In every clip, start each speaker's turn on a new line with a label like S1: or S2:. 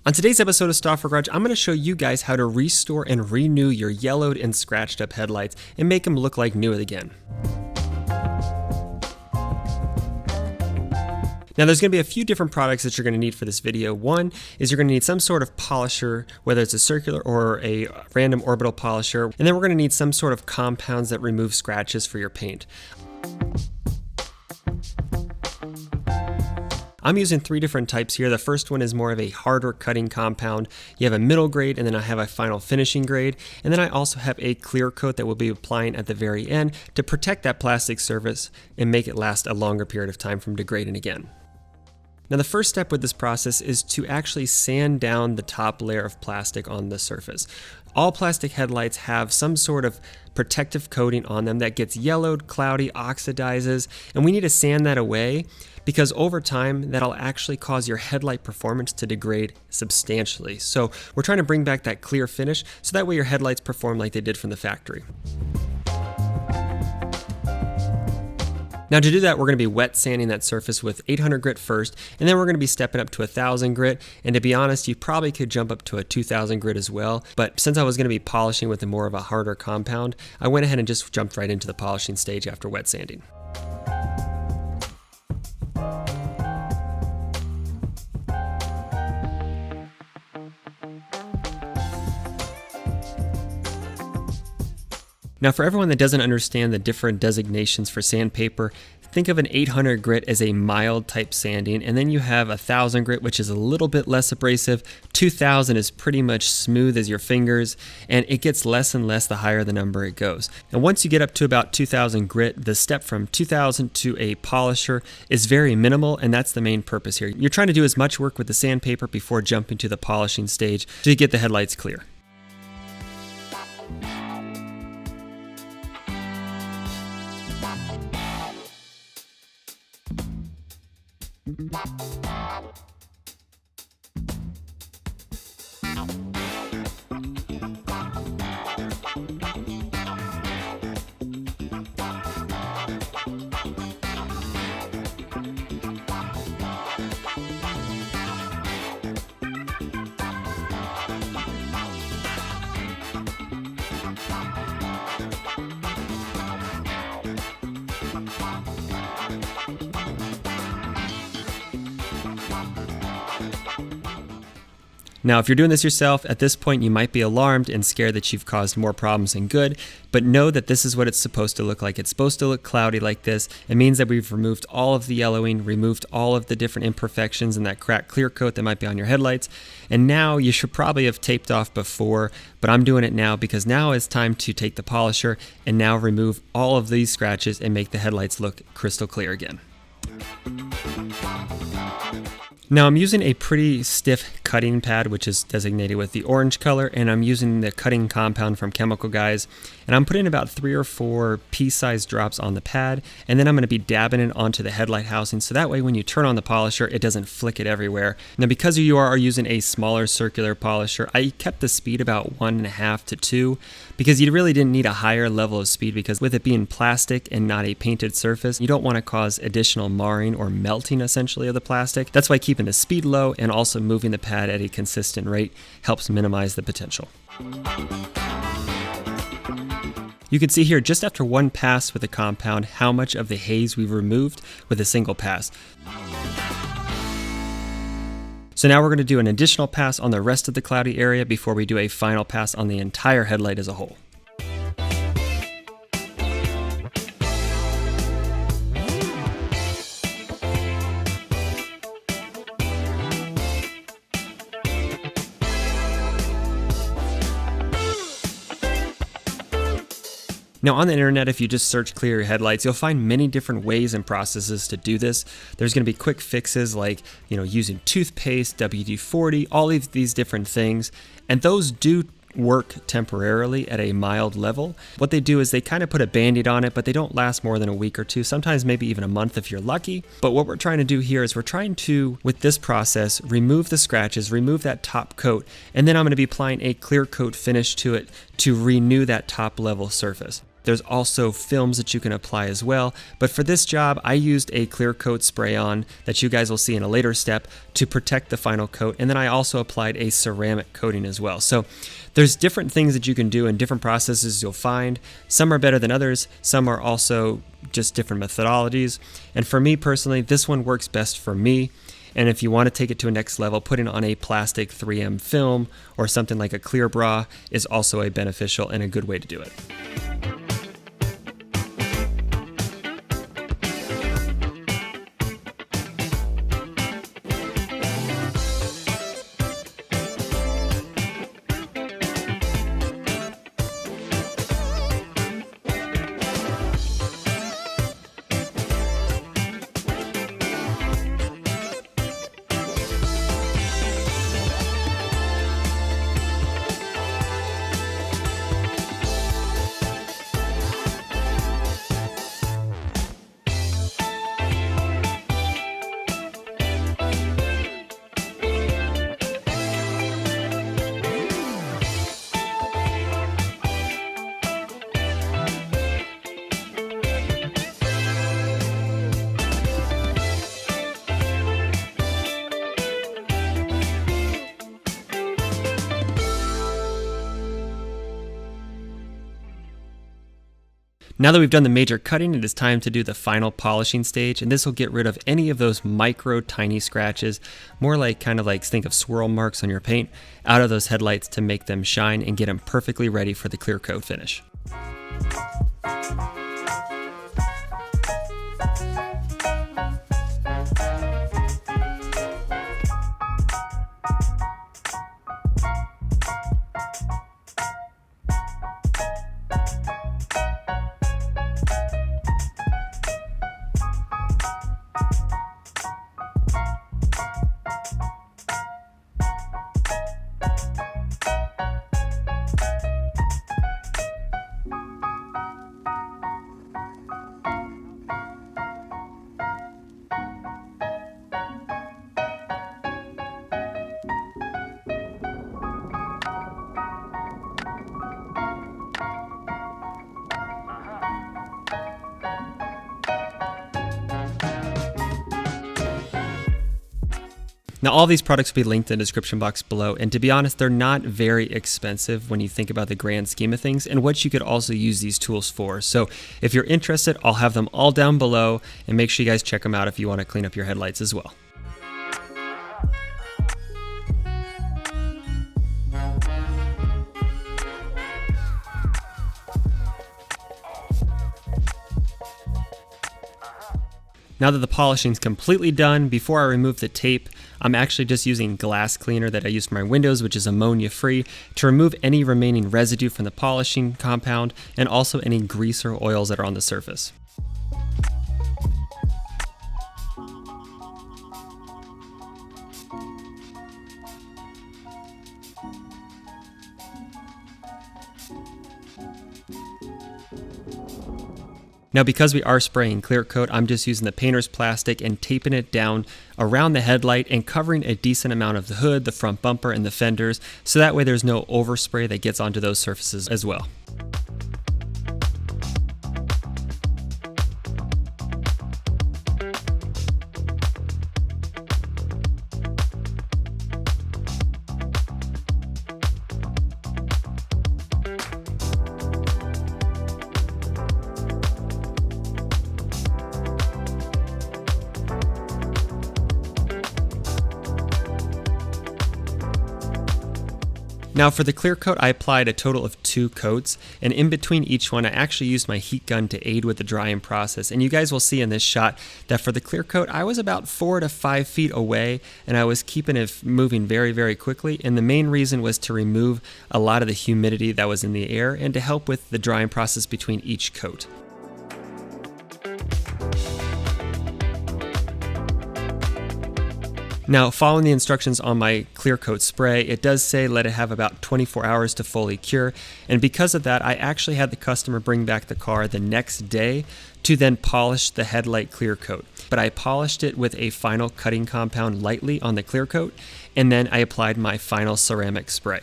S1: On today's episode of Stauffer Garage, I'm going to show you guys how to restore and renew your yellowed and scratched up headlights and make them look like new again. Now there's going to be a few different products that you're going to need for this video. One is you're going to need some sort of polisher, whether it's a circular or a random orbital polisher, and then we're going to need some sort of compounds that remove scratches for your paint. I'm using three different types here. The first one is more of a harder cutting compound. You have a middle grade, and then I have a final finishing grade. And then I also have a clear coat that we'll be applying at the very end to protect that plastic surface and make it last a longer period of time from degrading again. Now the first step with this process is to actually sand down the top layer of plastic on the surface. All plastic headlights have some sort of protective coating on them that gets yellowed, cloudy, oxidizes, and we need to sand that away because over time that'll actually cause your headlight performance to degrade substantially. So we're trying to bring back that clear finish so that way your headlights perform like they did from the factory. Now to do that, we're going to be wet sanding that surface with 800 grit first, and then we're going to be stepping up to 1000 grit. And to be honest, you probably could jump up to a 2000 grit as well. But since I was going to be polishing with a more of a harder compound, I went ahead and just jumped right into the polishing stage after wet sanding. Now for everyone that doesn't understand the different designations for sandpaper, think of an 800 grit as a mild type sanding, and then you have 1000 grit, which is a little bit less abrasive. 2000 is pretty much smooth as your fingers, and it gets less and less the higher the number it goes. And once you get up to about 2000 grit, the step from 2000 to a polisher is very minimal, and that's the main purpose here. You're trying to do as much work with the sandpaper before jumping to the polishing stage to get the headlights clear. Now, if you're doing this yourself, at this point you might be alarmed and scared that you've caused more problems than good, but know that this is what it's supposed to look like. It's supposed to look cloudy like this. It means that we've removed all of the yellowing, removed all of the different imperfections and that cracked clear coat that might be on your headlights. And now you should probably have taped off before, but I'm doing it now because now it's time to take the polisher and now remove all of these scratches and make the headlights look crystal clear again. Now I'm using a pretty stiff cutting pad, which is designated with the orange color, and I'm using the cutting compound from Chemical Guys, and I'm putting about 3 or 4 pea-sized drops on the pad, and then I'm going to be dabbing it onto the headlight housing so that way when you turn on the polisher it doesn't flick it everywhere. Now because you are using a smaller circular polisher, I kept the speed about 1.5 to 2 because you really didn't need a higher level of speed because with it being plastic and not a painted surface, you don't want to cause additional marring or melting essentially of the plastic. That's why keeping the speed low and also moving the pad at a consistent rate helps minimize the potential. You can see here just after one pass with the compound how much of the haze we've removed with a single pass. So now we're going to do an additional pass on the rest of the cloudy area before we do a final pass on the entire headlight as a whole. Now on the internet, if you just search clear your headlights, you'll find many different ways and processes to do this. There's going to be quick fixes like, using toothpaste, WD-40, all of these different things, and those do work temporarily at a mild level. What they do is they kind of put a band-aid on it, but they don't last more than a week or two, sometimes maybe even a month if you're lucky. But what we're trying to do here is we're trying to, with this process, remove the scratches, remove that top coat, and then I'm going to be applying a clear coat finish to it to renew that top level surface. There's also films that you can apply as well, but for this job, I used a clear coat spray-on that you guys will see in a later step to protect the final coat, and then I also applied a ceramic coating as well. So there's different things that you can do and different processes you'll find. Some are better than others, some are also just different methodologies, and for me personally, this one works best for me. And if you want to take it to a next level, putting on a plastic 3M film or something like a clear bra is also a beneficial and a good way to do it. Now that we've done the major cutting, it is time to do the final polishing stage, and this will get rid of any of those micro tiny scratches, more like kind of like think of swirl marks on your paint, out of those headlights to make them shine and get them perfectly ready for the clear coat finish. Now all these products will be linked in the description box below, and to be honest, they're not very expensive when you think about the grand scheme of things and what you could also use these tools for. So if you're interested, I'll have them all down below, and make sure you guys check them out if you want to clean up your headlights as well. Now that the polishing is completely done, before I remove the tape, I'm actually just using glass cleaner that I use for my windows, which is ammonia free, to remove any remaining residue from the polishing compound and also any grease or oils that are on the surface. Now because we are spraying clear coat, I'm just using the painter's plastic and taping it down around the headlight and covering a decent amount of the hood, the front bumper, and the fenders, so that way there's no overspray that gets onto those surfaces as well. Now for the clear coat, I applied a total of 2 coats, and in between each one I actually used my heat gun to aid with the drying process. And you guys will see in this shot that for the clear coat I was about 4 to 5 feet away, and I was keeping it moving very, very quickly, and the main reason was to remove a lot of the humidity that was in the air and to help with the drying process between each coat. Now, following the instructions on my clear coat spray, it does say let it have about 24 hours to fully cure, and because of that, I actually had the customer bring back the car the next day to then polish the headlight clear coat. But I polished it with a final cutting compound lightly on the clear coat, and then I applied my final ceramic spray.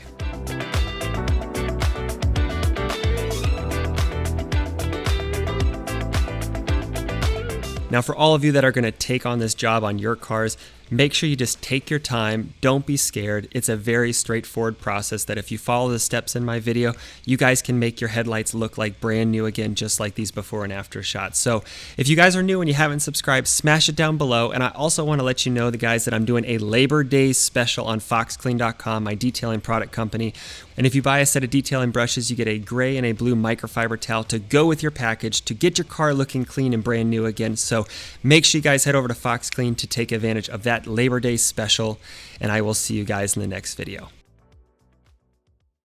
S1: Now for all of you that are going to take on this job on your cars, make sure you just take your time. Don't be scared. It's a very straightforward process that if you follow the steps in my video, you guys can make your headlights look like brand new again, just like these before and after shots. So if you guys are new and you haven't subscribed, smash it down below. And I also want to let you know, the guys, that I'm doing a Labor Day special on foxclean.com, my detailing product company. And if you buy a set of detailing brushes, you get a gray and a blue microfiber towel to go with your package to get your car looking clean and brand new again. So make sure you guys head over to Fox Clean to take advantage of that Labor Day special, and I will see you guys in the next video.